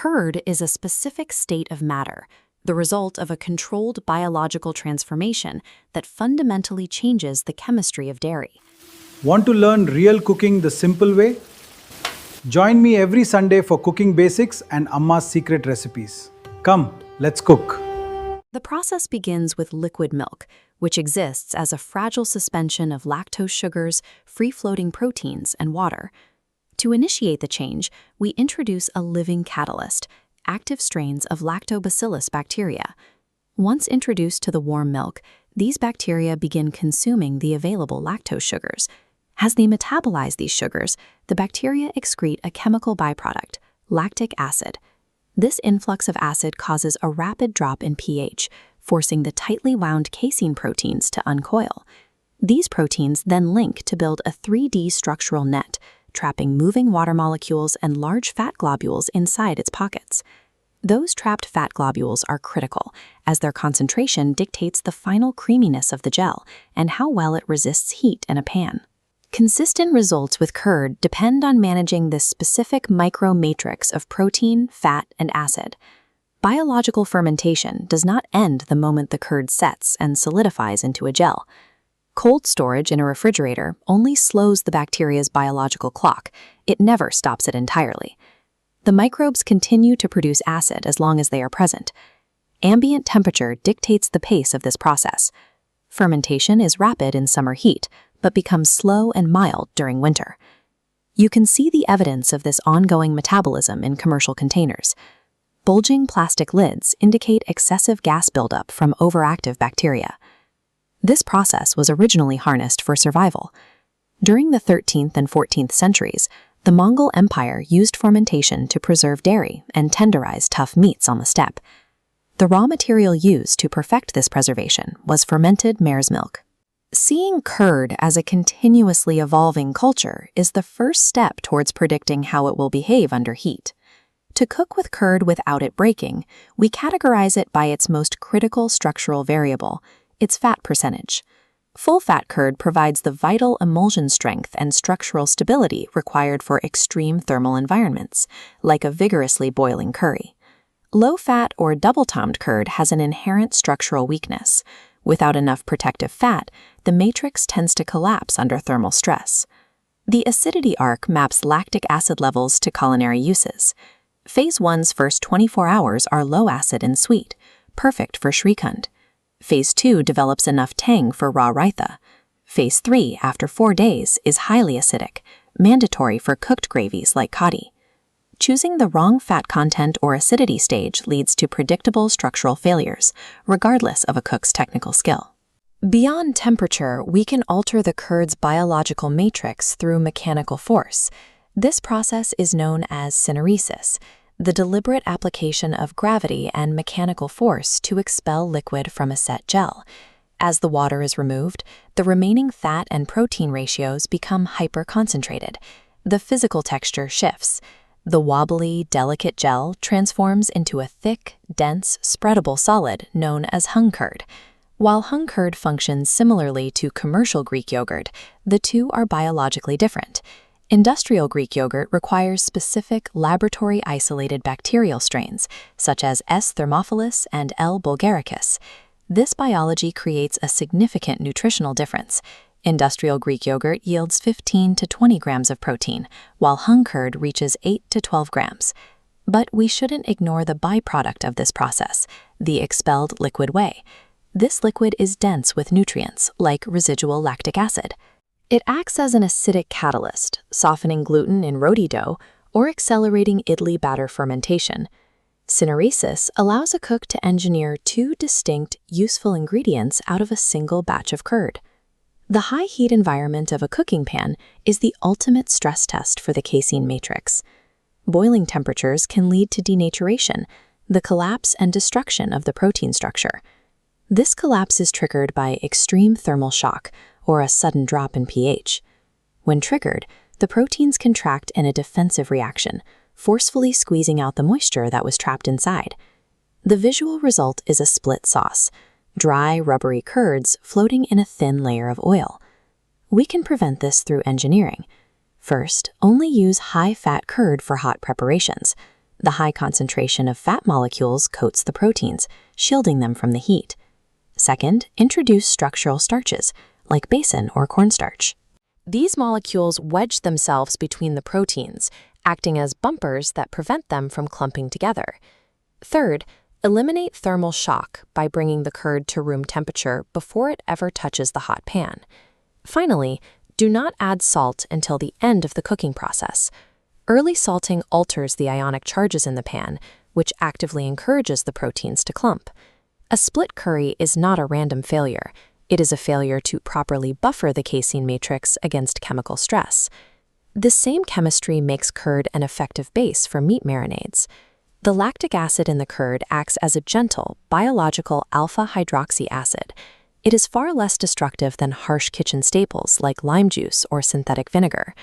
Curd is a specific state of matter, the result of a controlled biological transformation that fundamentally changes the chemistry of dairy. Want to learn real cooking the simple way? Join me every Sunday for cooking basics and Amma's secret recipes. Come, let's cook. The process begins with liquid milk, which exists as a fragile suspension of lactose sugars, free-floating proteins, and water. To initiate the change, we introduce a living catalyst, active strains of lactobacillus bacteria. Once introduced to the warm milk, these bacteria begin consuming the available lactose sugars. As they metabolize these sugars, the bacteria excrete a chemical byproduct, lactic acid. This influx of acid causes a rapid drop in pH, forcing the tightly wound casein proteins to uncoil. These proteins then link to build a 3D structural net, trapping moving water molecules and large fat globules inside its pockets. Those trapped fat globules are critical, as their concentration dictates the final creaminess of the gel and how well it resists heat in a pan. Consistent results with curd depend on managing this specific micro-matrix of protein, fat, and acid. Biological fermentation does not end the moment the curd sets and solidifies into a gel. Cold storage in a refrigerator only slows the bacteria's biological clock. It never stops it entirely. The microbes continue to produce acid as long as they are present. Ambient temperature dictates the pace of this process. Fermentation is rapid in summer heat, but becomes slow and mild during winter. You can see the evidence of this ongoing metabolism in commercial containers. Bulging plastic lids indicate excessive gas buildup from overactive bacteria. This process was originally harnessed for survival. During the 13th and 14th centuries, the Mongol Empire used fermentation to preserve dairy and tenderize tough meats on the steppe. The raw material used to perfect this preservation was fermented mare's milk. Seeing curd as a continuously evolving culture is the first step towards predicting how it will behave under heat. To cook with curd without it breaking, we categorize it by its most critical structural variable, its fat percentage. Full-fat curd provides the vital emulsion strength and structural stability required for extreme thermal environments, like a vigorously boiling curry. Low-fat or double-tomed curd has an inherent structural weakness. Without enough protective fat, the matrix tends to collapse under thermal stress. The acidity arc maps lactic acid levels to culinary uses. Phase 1's first 24 hours are low acid and sweet, perfect for Shrikhand. Phase 2 develops enough tang for raw raita. Phase 3, after 4 days, is highly acidic, mandatory for cooked gravies like kadi. Choosing the wrong fat content or acidity stage leads to predictable structural failures, regardless of a cook's technical skill. Beyond temperature, we can alter the curd's biological matrix through mechanical force. This process is known as syneresis, the deliberate application of gravity and mechanical force to expel liquid from a set gel. As the water is removed, the remaining fat and protein ratios become hyperconcentrated. The physical texture shifts. The wobbly, delicate gel transforms into a thick, dense, spreadable solid known as hung curd. While hung curd functions similarly to commercial Greek yogurt, the two are biologically different. Industrial Greek yogurt requires specific laboratory-isolated bacterial strains, such as S. thermophilus and L. bulgaricus. This biology creates a significant nutritional difference. Industrial Greek yogurt yields 15 to 20 grams of protein, while hung curd reaches 8 to 12 grams. But we shouldn't ignore the byproduct of this process, the expelled liquid whey. This liquid is dense with nutrients, like residual lactic acid. It acts as an acidic catalyst, softening gluten in roti dough or accelerating idli batter fermentation. Syneresis allows a cook to engineer 2 distinct, useful ingredients out of a single batch of curd. The high heat environment of a cooking pan is the ultimate stress test for the casein matrix. Boiling temperatures can lead to denaturation, the collapse and destruction of the protein structure. This collapse is triggered by extreme thermal shock or a sudden drop in pH. When triggered, the proteins contract in a defensive reaction, forcefully squeezing out the moisture that was trapped inside. The visual result is a split sauce, dry, rubbery curds floating in a thin layer of oil. We can prevent this through engineering. First, only use high-fat curd for hot preparations. The high concentration of fat molecules coats the proteins, shielding them from the heat. Second, introduce structural starches, like casein or cornstarch. These molecules wedge themselves between the proteins, acting as bumpers that prevent them from clumping together. Third, eliminate thermal shock by bringing the curd to room temperature before it ever touches the hot pan. Finally, do not add salt until the end of the cooking process. Early salting alters the ionic charges in the pan, which actively encourages the proteins to clump. A split curry is not a random failure. It is a failure to properly buffer the casein matrix against chemical stress. This same chemistry makes curd an effective base for meat marinades. The lactic acid in the curd acts as a gentle, biological alpha-hydroxy acid. It is far less destructive than harsh kitchen staples like lime juice or synthetic vinegar.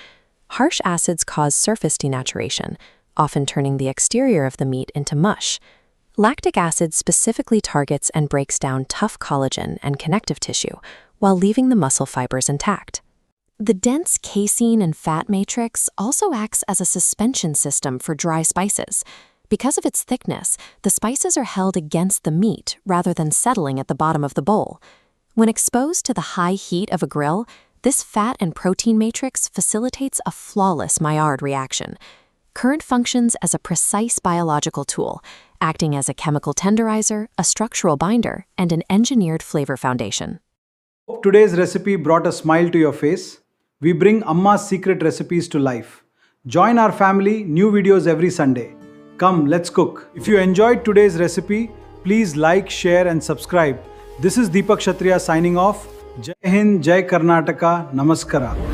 Harsh acids cause surface denaturation, often turning the exterior of the meat into mush. Lactic acid specifically targets and breaks down tough collagen and connective tissue, while leaving the muscle fibers intact. The dense casein and fat matrix also acts as a suspension system for dry spices. Because of its thickness, the spices are held against the meat rather than settling at the bottom of the bowl. When exposed to the high heat of a grill, this fat and protein matrix facilitates a flawless Maillard reaction. Curd functions as a precise biological tool, acting as a chemical tenderizer, a structural binder, and an engineered flavor foundation. Hope today's recipe brought a smile to your face. We bring Amma's secret recipes to life. Join our family, new videos every Sunday. Come, let's cook. If you enjoyed today's recipe, please like, share and subscribe. This is Deepak Kshatriya signing off. Jai Hind, Jai Karnataka, Namaskara.